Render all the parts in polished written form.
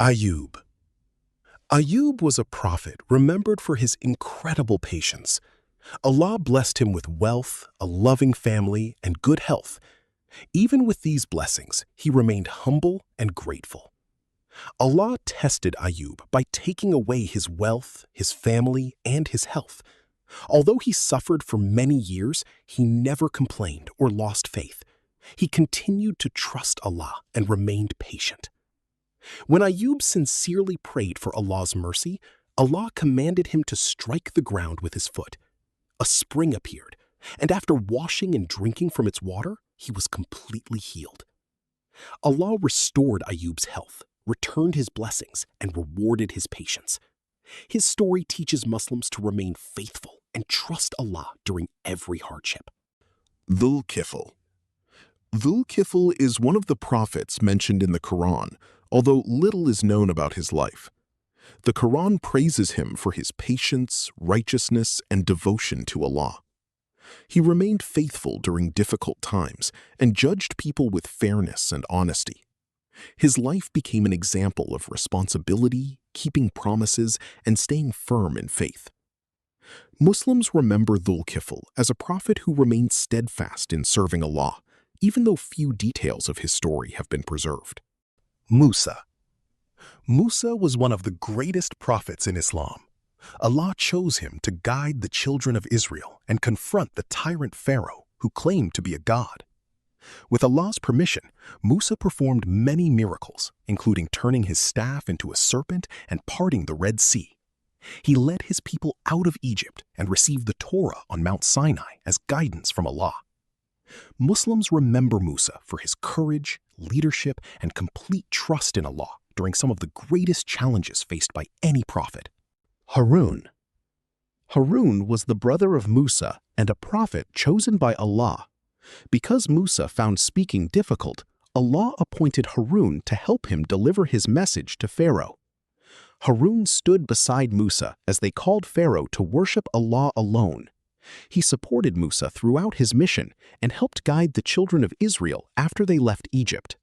Ayyub. Ayyub was a prophet remembered for his incredible patience. Allah blessed him with wealth, a loving family, and good health. Even with these blessings, he remained humble and grateful. Allah tested Ayyub by taking away his wealth, his family, and his health. Although he suffered for many years, he never complained or lost faith. He continued to trust Allah and remained patient. When Ayyub sincerely prayed for Allah's mercy, Allah commanded him to strike the ground with his foot. A spring appeared, and after washing and drinking from its water, he was completely healed. Allah restored Ayyub's health, returned his blessings, and rewarded his patience. His story teaches Muslims to remain faithful and trust Allah during every hardship. Dhul-Kifl. Dhul-Kifl is one of the prophets mentioned in the Quran, although little is known about his life. The Quran praises him for his patience, righteousness, and devotion to Allah. He remained faithful during difficult times and judged people with fairness and honesty. His life became an example of responsibility, keeping promises, and staying firm in faith. Muslims remember Dhul-Kifl as a prophet who remained steadfast in serving Allah, even though few details of his story have been preserved. Musa. Musa was one of the greatest prophets in Islam. Allah chose him to guide the children of Israel and confront the tyrant Pharaoh who claimed to be a god. With Allah's permission, Musa performed many miracles, including turning his staff into a serpent and parting the Red Sea. He led his people out of Egypt and received the Torah on Mount Sinai as guidance from Allah. Muslims remember Musa for his courage, leadership, and complete trust in Allah during some of the greatest challenges faced by any prophet. Harun. Harun was the brother of Musa and a prophet chosen by Allah. Because Musa found speaking difficult, Allah appointed Harun to help him deliver his message to Pharaoh. Harun stood beside Musa as they called Pharaoh to worship Allah alone. He supported Musa throughout his mission and helped guide the children of Israel after they left Egypt.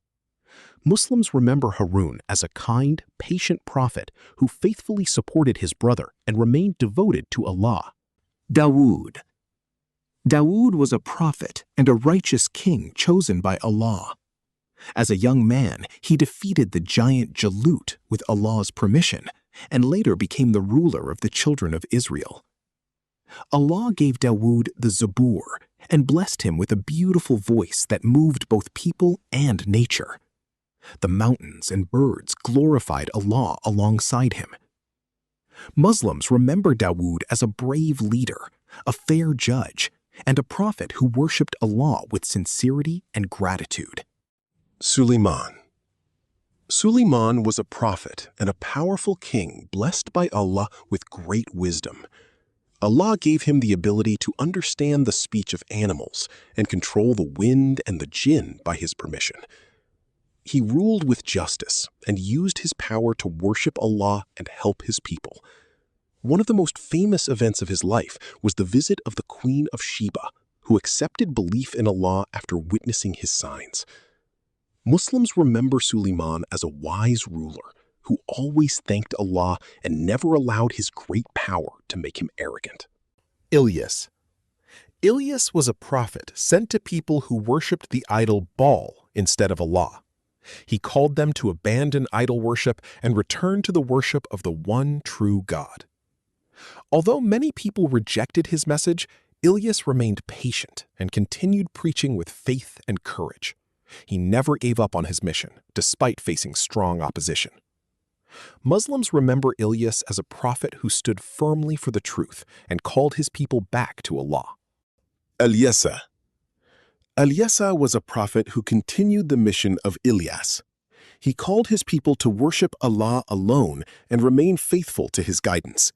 Muslims remember Harun as a kind, patient prophet who faithfully supported his brother and remained devoted to Allah. Dawud. Dawud was a prophet and a righteous king chosen by Allah. As a young man, he defeated the giant Jalut with Allah's permission and later became the ruler of the children of Israel. Allah gave Dawud the Zabur and blessed him with a beautiful voice that moved both people and nature. The mountains and birds glorified Allah alongside him. Muslims remember Dawud as a brave leader, a fair judge, and a prophet who worshipped Allah with sincerity and gratitude. Sulayman. Sulayman was a prophet and a powerful king blessed by Allah with great wisdom. Allah gave him the ability to understand the speech of animals and control the wind and the jinn by his permission. He ruled with justice and used his power to worship Allah and help his people. One of the most famous events of his life was the visit of the Queen of Sheba, who accepted belief in Allah after witnessing his signs. Muslims remember Sulayman as a wise ruler who always thanked Allah and never allowed his great power to make him arrogant. Ilyas. Ilyas was a prophet sent to people who worshipped the idol Baal instead of Allah. He called them to abandon idol worship and return to the worship of the one true God. Although many people rejected his message, Ilyas remained patient and continued preaching with faith and courage. He never gave up on his mission, despite facing strong opposition. Muslims remember Ilyas as a prophet who stood firmly for the truth and called his people back to Allah. Al-Yasa. Al-Yasa was a prophet who continued the mission of Ilyas. He called his people to worship Allah alone and remain faithful to his guidance.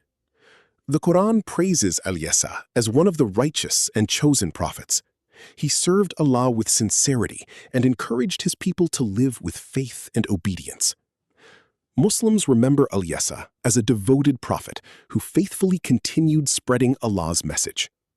The Quran praises Al-Yasa as one of the righteous and chosen prophets. He served Allah with sincerity and encouraged his people to live with faith and obedience. Muslims remember Al-Yasa as a devoted prophet who faithfully continued spreading Allah's message.